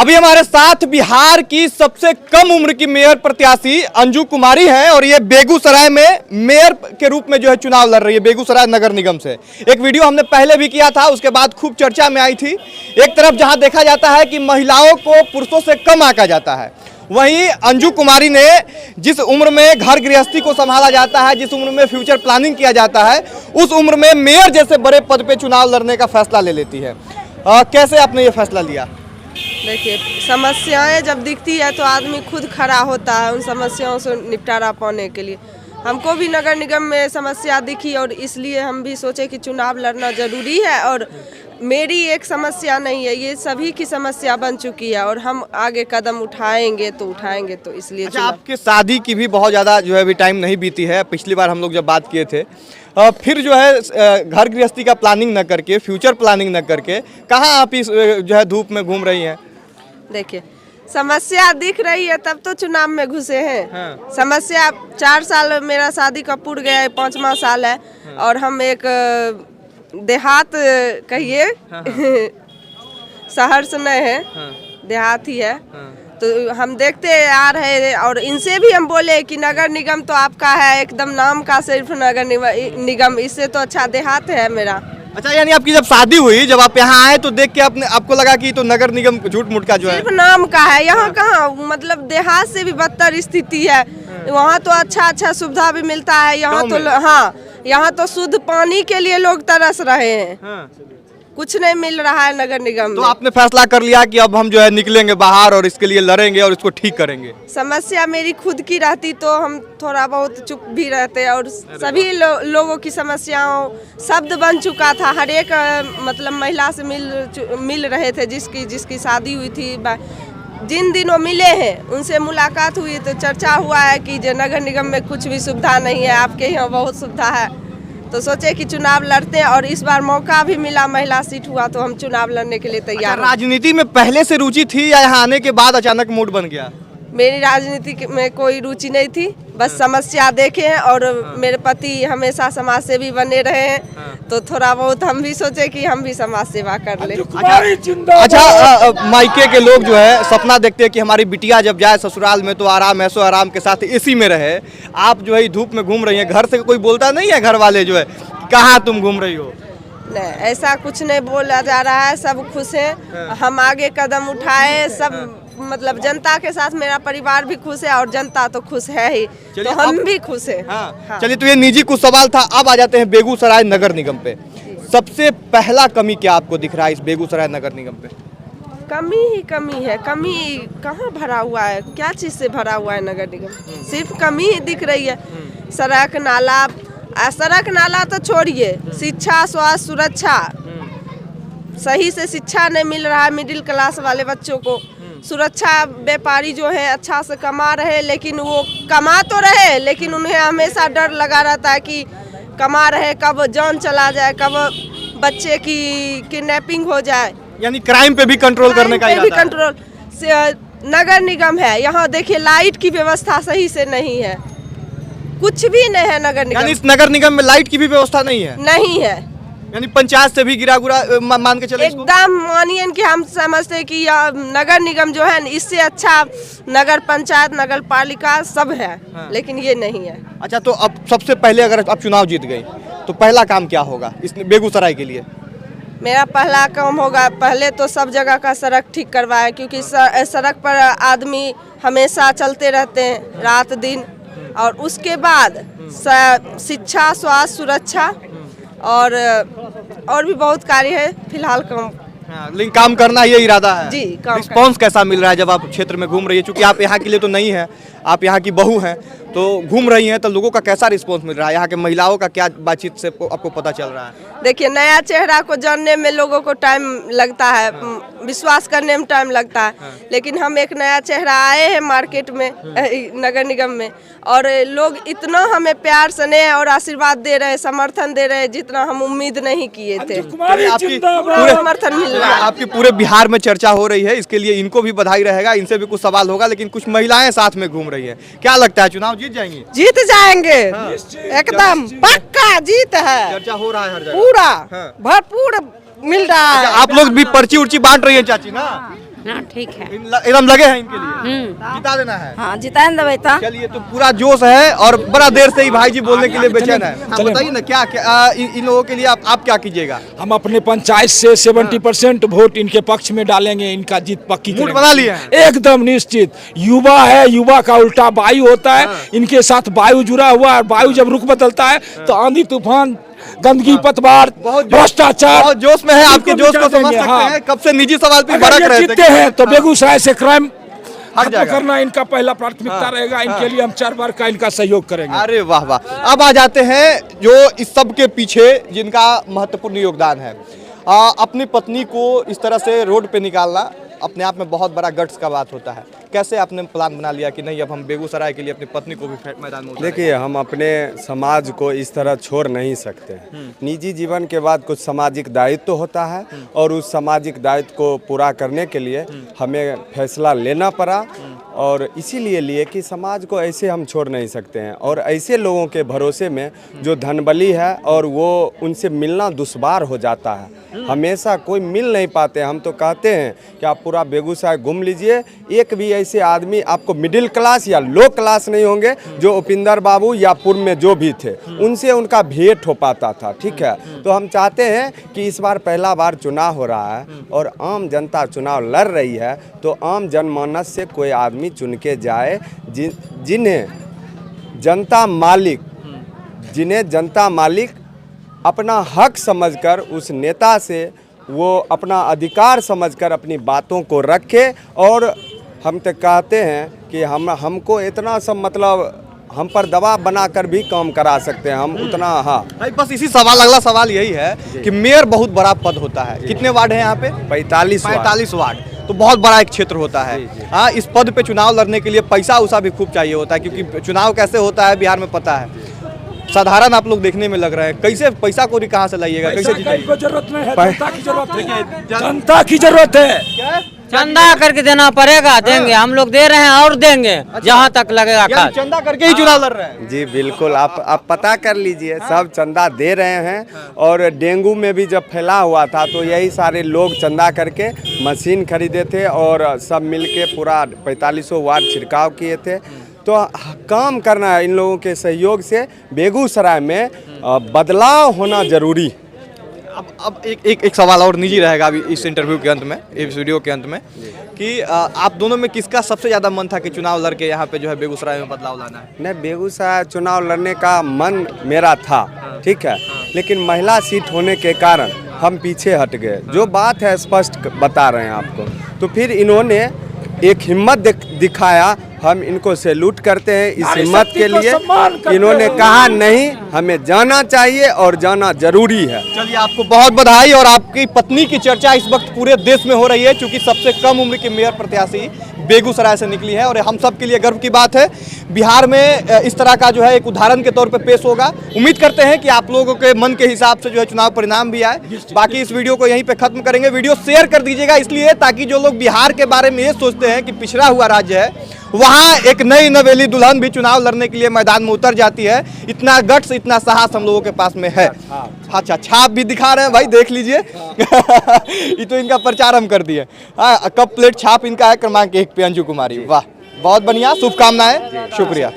अभी हमारे साथ बिहार की सबसे कम उम्र की मेयर प्रत्याशी अंजू कुमारी हैं और ये बेगूसराय में मेयर के रूप में जो है चुनाव लड़ रही है बेगूसराय नगर निगम से। एक वीडियो हमने पहले भी किया था, उसके बाद खूब चर्चा में आई थी। एक तरफ जहां देखा जाता है कि महिलाओं को पुरुषों से कम आंका जाता है, वहीं अंजू कुमारी ने जिस उम्र में घर गृहस्थी को संभाला जाता है, जिस उम्र में फ्यूचर प्लानिंग किया जाता है, उस उम्र में मेयर जैसे बड़े पद पे चुनाव लड़ने का फैसला ले लेती है। कैसे आपने ये फैसला लिया? देखिए, समस्याएं जब दिखती है तो आदमी खुद खड़ा होता है उन समस्याओं से निपटारा पाने के लिए। हमको भी नगर निगम में समस्या दिखी और इसलिए हम भी सोचे कि चुनाव लड़ना जरूरी है। और मेरी एक समस्या नहीं है, ये सभी की समस्या बन चुकी है और हम आगे कदम उठाएंगे तो इसलिए। अच्छा, आपके शादी की भी बहुत ज़्यादा जो है अभी टाइम नहीं बीती है। पिछली बार हम लोग जब बात किए थे, फिर जो है घर गृहस्थी का प्लानिंग न करके, फ्यूचर प्लानिंग न करके कहाँ आप इस जो है धूप में घूम रही हैं? देखिए, समस्या दिख रही है तब तो चुनाव में घुसे हैं। हाँ। समस्या 4 साल मेरा शादी का पूर गया है, 5वां साल है। हाँ। और हम एक देहात कहिए, हाँ। शहर से नहीं है, हाँ। देहात ही है, हाँ। तो हम देखते आ रहे हैं और इनसे भी हम बोले कि नगर निगम तो आपका है, एकदम नाम का सिर्फ नगर निगम, इससे तो अच्छा देहात है मेरा। अच्छा, यानी आपकी जब शादी हुई, जब आप यहाँ आए तो देख के आपको लगा कि तो नगर निगम झूठ मूठ का जो है सिर्फ नाम का है। यहाँ कहाँ, मतलब देहात से भी बदतर स्थिति है। वहाँ तो अच्छा सुविधा भी मिलता है, यहाँ तो हाँ, यहाँ तो शुद्ध पानी के लिए लोग तरस रहे हैं। हाँ। कुछ नहीं मिल रहा है नगर निगम तो में। आपने फैसला कर लिया कि अब हम जो है निकलेंगे बाहर और इसके लिए लड़ेंगे और इसको ठीक करेंगे। समस्या मेरी खुद की रहती तो हम थोड़ा बहुत चुप भी रहते और सभी लोगों की समस्याओं शब्द बन चुका था। हर एक मतलब महिला से मिल रहे थे, जिसकी शादी हुई थी, जिन दिनों मिले हैं उनसे मुलाकात हुई तो चर्चा हुआ है कि नगर निगम में कुछ भी सुविधा नहीं है, आपके यहाँ बहुत सुविधा है। तो सोचे कि चुनाव लड़ते हैं और इस बार मौका भी मिला, महिला सीट हुआ तो हम चुनाव लड़ने के लिए तैयार। अच्छा, राजनीति में पहले से रुचि थी या यहाँ आने के बाद अचानक मूड बन गया? मेरी राजनीति में कोई रुचि नहीं थी, बस समस्या देखे हैं और मेरे पति हमेशा समाज सेवी बने रहे हैं, तो थोड़ा बहुत हम भी सोचे कि हम भी समाज सेवा कर ले। अच्छा, मायके के लोग जो है सपना देखते हैं कि हमारी बिटिया जब जाए ससुराल में तो आराम, ऐसो आराम के साथ एसी में रहे। आप जो है धूप में घूम रही हैं, घर से कोई बोलता नहीं है? घर वाले जो है कहाँ तुम घूम रही हो? नहीं, ऐसा कुछ नहीं बोला जा रहा है, सब खुश हैं। हम आगे कदम उठाए, सब मतलब जनता के साथ मेरा परिवार भी खुश है और जनता तो खुश है ही, तो हम भी खुश हैं। हाँ। चलिए, तो ये निजी कुछ सवाल था। अब आ जाते हैं बेगूसराय नगर निगम पे। सबसे पहला कमी क्या आपको दिख रहा है इस बेगूसराय नगर निगम पे? कमी ही कमी है। कमी कहाँ भरा हुआ है, क्या चीज से भरा हुआ है नगर निगम? सिर्फ कमी ही दिख रही है। सड़क नाला तो छोड़िए, शिक्षा, स्वास्थ्य, सुरक्षा, सही से शिक्षा नहीं मिल रहा है मिडिल क्लास वाले बच्चों को। सुरक्षा, व्यापारी जो है अच्छा से कमा रहे, लेकिन वो कमा तो रहे लेकिन उन्हें हमेशा डर लगा रहता है कि कमा रहे कब जान चला जाए, कब बच्चे की किडनैपिंग हो जाए। यानी क्राइम पे भी कंट्रोल करने का इरादा है। कंट्रोल नगर निगम है। यहाँ देखिए, लाइट की व्यवस्था सही से नहीं है, कुछ भी नहीं है नगर निगम। यानी इस नगर निगम में लाइट की भी व्यवस्था नहीं है? नहीं है। यानी पंचायत से भी गिरा मान के चले? एकदम मानिए कि हम समझते हैं कि नगर निगम जो है इससे अच्छा नगर पंचायत, नगर पालिका सब है। हाँ। लेकिन ये नहीं है। अच्छा, तो अब सबसे पहले अगर आप चुनाव जीत गई तो पहला काम क्या होगा इस बेगूसराय के लिए? मेरा पहला काम होगा, पहले तो सब जगह का सड़क ठीक करवाए, क्योंकि सड़क पर आदमी हमेशा चलते रहते हैं रात दिन। और उसके बाद शिक्षा, स्वास्थ्य, सुरक्षा और भी बहुत कार्य है। फिलहाल काम, लेकिन काम करना ये इरादा है जी। रिस्पॉन्स कैसा मिल रहा है जब आप क्षेत्र में घूम रही है? क्योंकि आप यहाँ के लिए तो नहीं है, आप यहाँ की बहू हैं, तो घूम रही हैं, तो लोगों का कैसा रिस्पॉन्स मिल रहा है? यहाँ के महिलाओं का क्या बातचीत से आपको पता चल रहा है? देखिए, नया चेहरा को जानने में लोगों को टाइम लगता है, विश्वास करने में टाइम लगता है। लेकिन हम एक नया चेहरा आए हैं मार्केट में, नगर निगम में, और लोग इतना हमें प्यार स्नेह और आशीर्वाद दे रहे हैं, समर्थन दे रहे हैं, जितना हम उम्मीद नहीं किए थे। समर्थन मिल रहा है। आपकी पूरे बिहार में चर्चा हो रही है, इसके लिए इनको भी बधाई रहेगा, इनसे भी कुछ सवाल होगा। लेकिन कुछ महिलाएं साथ में घूम रही है, क्या लगता है चुनाव जीत जाएंगी? जीत जाएंगे। हाँ। एकदम पक्का जीत है। चर्चा हो रहा है हर जगह, पूरा। हाँ। भरपूर मिल रहा है। आप लोग भी पर्ची उर्ची बांट रही है चाची ना? हाँ ठीक है। एकदम लगे हैं इनके लिए, जिता देना है। हाँ जिताएं दबे तो। चलिए, तो पूरा जोश है और बड़ा देर से ही भाई जी बोलने के लिए बेचैन है। आप बताइए ना क्या इन लोगों के लिए आप क्या कीजिएगा? हम अपने पंचायत से 70% वोट इनके पक्ष में डालेंगे, इनका जीत पक्की मूड बना लिए हैं? एकदम निश्चित। युवा है, युवा का उल्टा वायु होता है, इनके साथ वायु जुड़ा हुआ है। वायु जब रुख बदलता है तो आंधी तूफान, गंदगी, पतवार, भ्रष्टाचार। बहुत जोश में है, आपके जोश को समझ सकते हैं। कब से निजी सवाल पे भड़क रहे थे। जीतते हैं तो बेगूसराय से क्राइम खत्म जाएगा। करना इनका पहला प्राथमिकता रहेगा। इनके लिए हम 4 बार का इनका सहयोग करेंगे। अरे वाह वाह। अब आ जाते हैं जो इस सब के पीछे जिनका महत्वपूर्ण योगदान है। अपनी पत्नी को इस तरह से रोड पे निकालना अपने आप में बहुत बड़ा गट्स का बात होता है। कैसे आपने प्लान बना लिया कि नहीं अब हम बेगूसराय के लिए अपनी पत्नी को भी मैदान में उतारेंगे? देखिए, हम अपने समाज को इस तरह छोड़ नहीं सकते। निजी जीवन के बाद कुछ सामाजिक दायित्व तो होता है और उस सामाजिक दायित्व को पूरा करने के लिए हमें फैसला लेना पड़ा और इसीलिए लिए कि समाज को ऐसे हम छोड़ नहीं सकते हैं। और ऐसे लोगों के भरोसे में जो धनबली है और वो उनसे मिलना दुश्वार हो जाता है, हमेशा कोई मिल नहीं पाते। हम तो कहते हैं कि आप पूरा बेगूसराय घूम लीजिए, एक भी ऐसे आदमी आपको मिडिल क्लास या लो क्लास नहीं होंगे जो उपिंदर बाबू या पूर्व में जो भी थे उनसे उनका भेंट हो पाता था। ठीक है, तो हम चाहते हैं कि इस बार पहला बार चुनाव हो रहा है और आम जनता चुनाव लड़ रही है, तो आम जनमानस से कोई आदमी चुन के जाए जिन्हें जनता मालिक अपना हक समझकर, उस नेता से वो अपना अधिकार समझकर अपनी बातों को रखे। और हम तो कहते हैं कि हमको इतना सब मतलब हम पर दबाव बनाकर भी काम करा सकते हैं हम उतना। हाँ भाई, बस इसी अगला सवाल यही है कि मेयर बहुत बड़ा पद होता है। कितने वार्ड हैं यहाँ पे? 45 वार्ड, तो बहुत बड़ा एक क्षेत्र होता है। हाँ, इस पद पे चुनाव लड़ने के लिए पैसा उसा भी खूब चाहिए होता है, क्योंकि चुनाव कैसे होता है बिहार में पता है। साधारण आप लोग देखने में लग रहे हैं, कैसे पैसा को कहाँ से लाइएगा, कैसे जीतेंगे? जरूरत नहीं है, जनता की जरूरत है। जनता की जरूरत है। चंदा करके देना पड़ेगा, देंगे हम लोग, दे रहे हैं और देंगे जहाँ तक लगेगा। यानी चंदा करके ही चुनाव लड़ रहे हैं? जी बिल्कुल, आप पता कर लीजिए, सब चंदा दे रहे हैं। और डेंगू में भी जब फैला हुआ था तो यही सारे लोग चंदा करके मशीन खरीदे थे और सब मिलके पूरा 45 वार्ड छिड़काव किए थे। तो काम करना है इन लोगों के सहयोग से। बेगूसराय में बदलाव होना जरूरी। अब एक सवाल और निजी रहेगा अभी इस इंटरव्यू के अंत में, इस वीडियो के अंत में, कि आप दोनों में किसका सबसे ज़्यादा मन था कि चुनाव लड़के यहाँ पे जो है बेगूसराय में बदलाव लाना है? नहीं, बेगूसराय चुनाव लड़ने का मन मेरा था, ठीक है, लेकिन महिला सीट होने के कारण हम पीछे हट गए। जो बात है स्पष्ट बता रहे हैं आपको। तो फिर इन्होंने एक हिम्मत दिखाया, हम इनको सैल्यूट करते हैं इस हिम्मत के लिए। इन्होंने कहा नहीं, हमें जाना चाहिए और जाना जरूरी है। चलिए, आपको बहुत बधाई। और आपकी पत्नी की चर्चा इस वक्त पूरे देश में हो रही है, क्योंकि सबसे कम उम्र की मेयर प्रत्याशी बेगूसराय से निकली है और हम सब के लिए गर्व की बात है। बिहार में इस तरह का जो है एक उदाहरण के तौर पे पेश होगा। उम्मीद करते हैं कि आप लोगों के मन के हिसाब से जो है चुनाव परिणाम भी आए। बाकी इस वीडियो को यहीं पे खत्म करेंगे। वीडियो शेयर कर दीजिएगा इसलिए ताकि जो लोग बिहार के बारे में ये सोचते हैं कि पिछड़ा हुआ राज्य है, वहाँ एक नई नवेली दुल्हन भी चुनाव लड़ने के लिए मैदान में उतर जाती है। इतना गट्स, इतना साहस हम लोगों के पास में है। अच्छा, छाप भी दिखा रहे हैं भाई, देख लीजिए। ये तो इनका प्रचार हम कर दिए। हाँ, कप प्लेट छाप इनका है क्रमांक 1 पे, अंजू कुमारी। वाह, बहुत बढ़िया, शुभकामनाएं, शुक्रिया।